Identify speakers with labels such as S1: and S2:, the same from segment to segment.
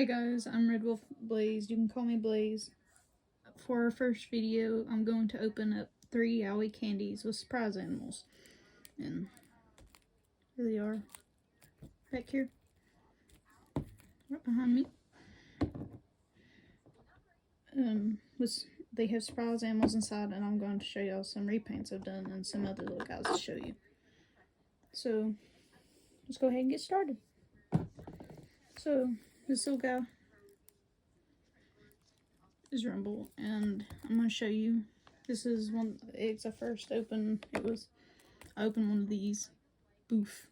S1: Hey guys, I'm Red Wolf Blaze. You can call me Blaze. For our first video, I'm going to open up 3 Yowie candies with surprise animals. And here they are. Back here. Right behind me. They have surprise animals inside, and I'm going to show y'all some repaints I've done and some other little guys to show you. So, let's go ahead and get started. So, this little guy is Rumble, and I'm going to show you. This is one of the eggs I first opened. I opened one of these. Boof.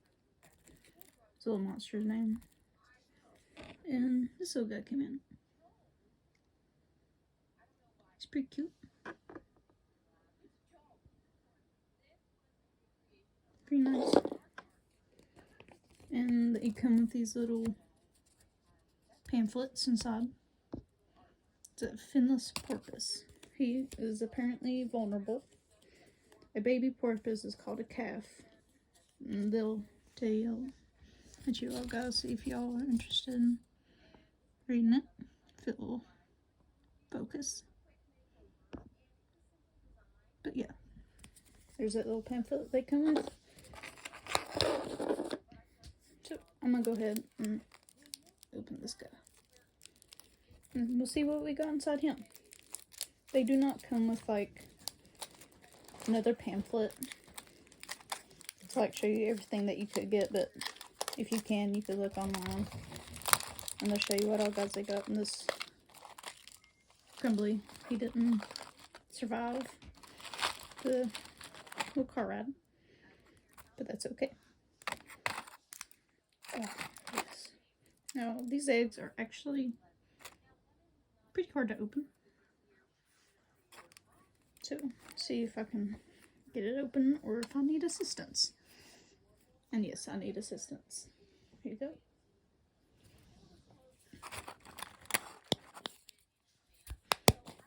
S1: It's a little monster's name. And this little guy came in. He's pretty cute. Pretty nice. And they come with these little pamphlets inside. It's a finless porpoise. He is apparently vulnerable. A baby porpoise is called a calf. And they'll tell you that you all guys see if y'all are interested in reading it. If it will focus. But yeah. There's that little pamphlet they come with. So I'm gonna go ahead and open this guy. And we'll see what we got inside him. They do not come with like another pamphlet to like show you everything that you could get, but if you can, you could look online and they'll show you what all guys they got in this. Crumbly, he didn't survive the little car ride, but that's okay. Oh, yes. Now, these eggs are actually pretty hard to open. So, see if I can get it open or if I need assistance. And yes, I need assistance. Here you go.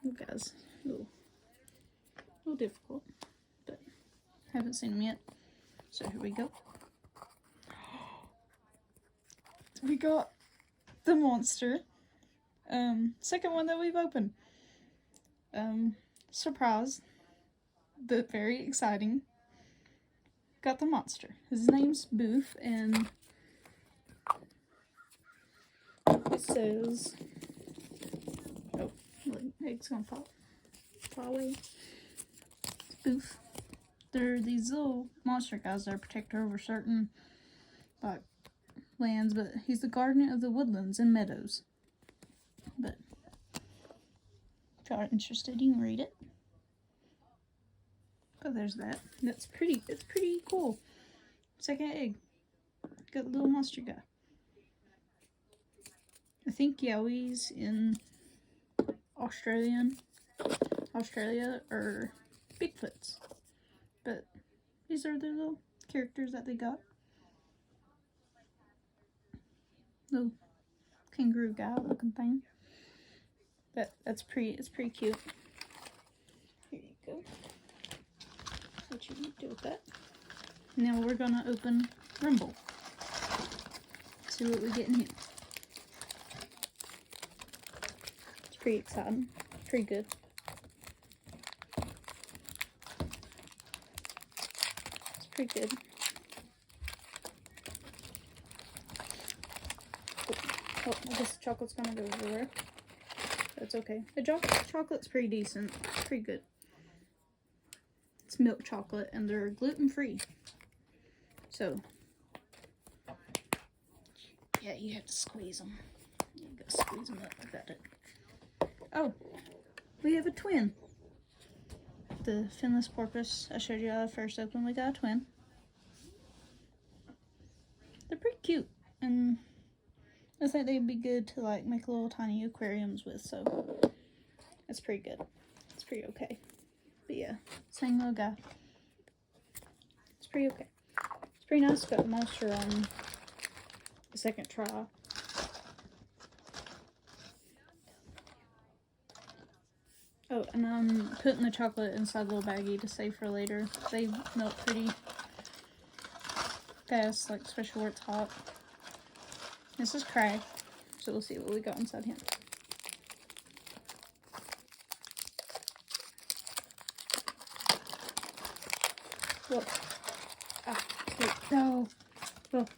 S1: Oh, guys, a little difficult, but haven't seen them yet. So here we go. We got the monster. Second one that we've opened. Surprise, but very exciting. Got the monster. His name's Boof, and it says, oh, the egg's gonna fall away. Boof. They're these little monster guys that are protector over certain, like, lands, but he's the guardian of the woodlands and meadows. But if y'all are interested, you can read it. But there's that. It's pretty cool. Second egg. Got a little monster guy. I think Yowies in Australia are Bigfoots. But these are the little characters that they got. Little kangaroo guy looking thing. But it's pretty cute. Here you go. What you need to do with that. Now we're gonna open Rumble. See what we get in here. It's pretty exciting. Pretty good. It's pretty good. Oh, I guess the chocolate's gonna go everywhere. That's okay. The chocolate's pretty decent. Pretty good. It's milk chocolate and they're gluten-free. So, yeah, you have to squeeze them. You gotta squeeze them up. I got it. Oh, we have a twin. The finless porpoise I showed you at first open, we got a twin. They're pretty cute, and I think they'd be good to like make little tiny aquariums with, so it's pretty good. It's pretty okay. But yeah, same little guy. It's pretty okay. It's pretty nice. Got the monster on the second try. Oh, and I'm putting the chocolate inside a little baggie to save for later. They melt pretty fast, like especially where it's hot. This is cracked. So we'll see what we got inside him. Look. Ah, no. Well,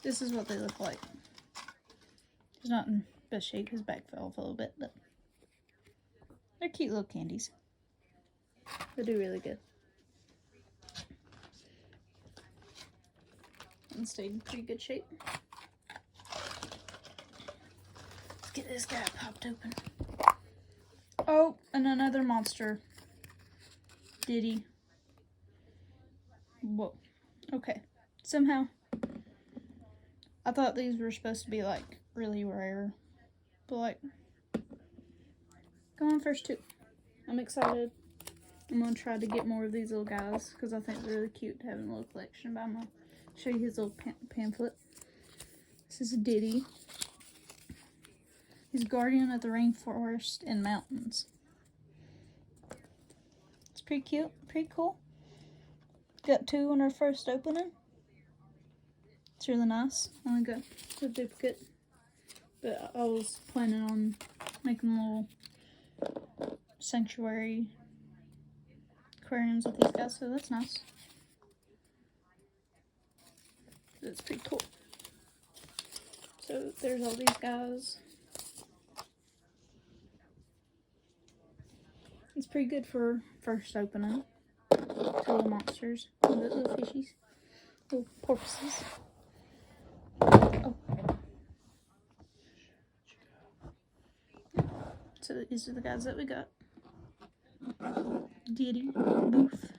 S1: this is what they look like. He's not in best shape. His back fell off a little bit, but they're cute little candies. They do really good. And stayed in pretty good shape. Let's get this guy popped open. Oh, and another monster. Diddy. Whoa. Okay. Somehow, I thought these were supposed to be like really rare. But like, go on first two. I'm excited. I'm going to try to get more of these little guys because I think they're really cute to have in a little collection. But I'm going to show you his little pamphlet. This is a Diddy. He's guardian of the rainforest and mountains. It's pretty cute, pretty cool. Got two on our first opening. It's really nice. I only got a duplicate, but I was planning on making a little sanctuary aquariums with these guys, so that's nice. That's pretty cool. So there's all these guys. It's pretty good for first opening. Two little monsters, little fishies, little porpoises. Oh. So these are the guys that we got. Diddy, Booth,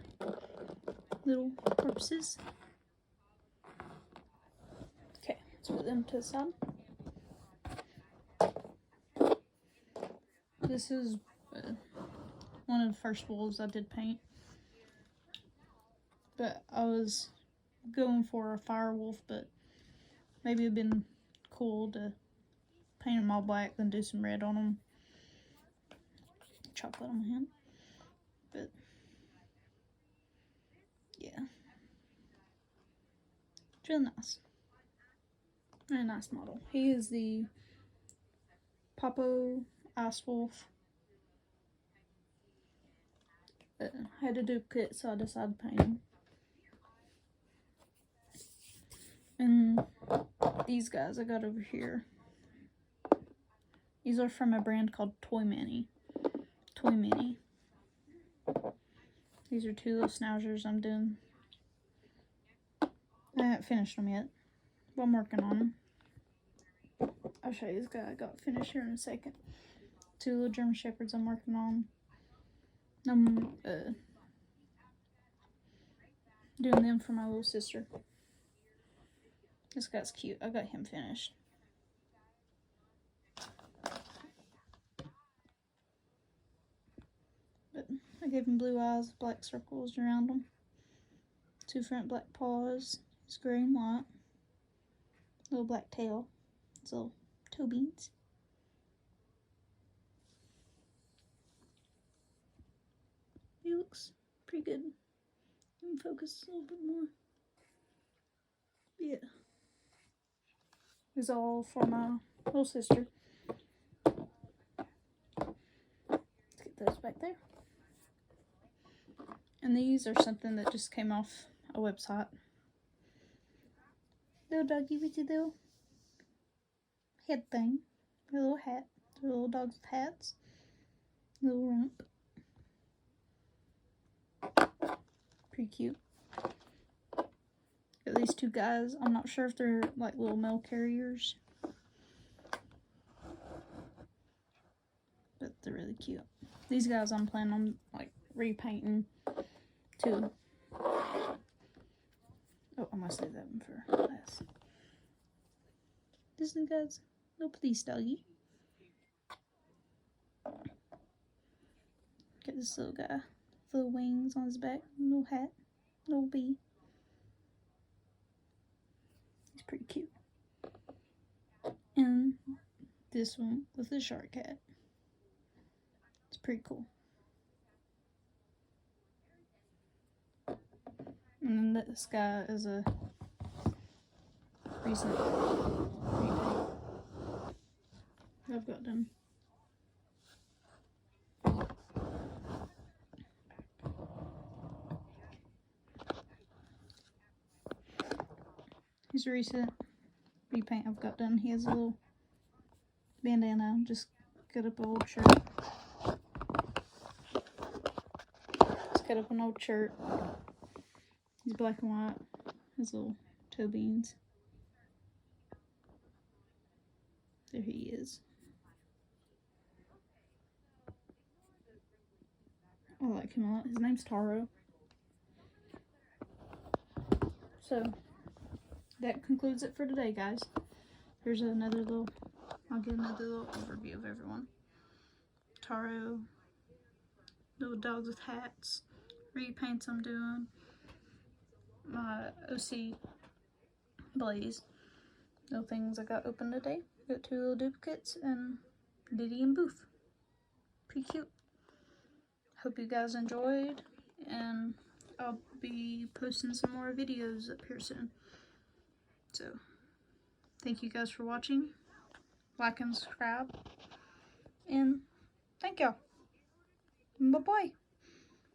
S1: little porpoises. Okay, let's put them to the side. This is one of the first wolves I did paint. But I was going for a fire wolf, but maybe it'd been cool to paint them all black, then do some red on them. Chocolate on him. But yeah. It's really nice. Very nice model. He is the Popo Ice Wolf. I had a duplicate, so I decided to paint him. And these guys I got over here. These are from a brand called Toy Mini. These are two little schnauzers I'm doing. I haven't finished them yet, but I'm working on them. I'll show you this guy I got finished here in a second. Two little German Shepherds I'm working on. I'm doing them for my little sister. This guy's cute. I got him finished. But I gave him blue eyes, black circles around him. Two front black paws. His gray and white. Little black tail. His little toe beans. He looks pretty good. Let me focus a little bit more. Yeah. Is all for my little sister. Let's get those back there. And these are something that just came off a website. Little doggy with your little head thing. Your little hat. Their little dogs with hats. Little rump. Pretty cute. Got these two guys. I'm not sure if they're like little mail carriers, but they're really cute. These guys I'm planning on like repainting too. Oh, I must save that one for last. This new guy's little police doggy. Got this little guy, little wings on his back, little hat, little bee. He's pretty cute. And this one with the shark hat. It's pretty cool. And then this guy is a recent repaint. I've got done. Here's a recent repaint I've got done. He has a little bandana, just cut up an old shirt. Just cut up an old shirt. He's black and white. His little toe beans. There he is. I like him a lot. His name's Taro. So, that concludes it for today, guys. Here's another little, I'll give another little overview of everyone. Taro, little dogs with hats, repaints I'm doing, my OC Blaze, little things I got open today. Got 2 little duplicates and Diddy and Booth. Pretty cute. Hope you guys enjoyed, and I'll be posting some more videos up here soon. So, thank you guys for watching. Like and subscribe. And thank y'all. Bye-bye.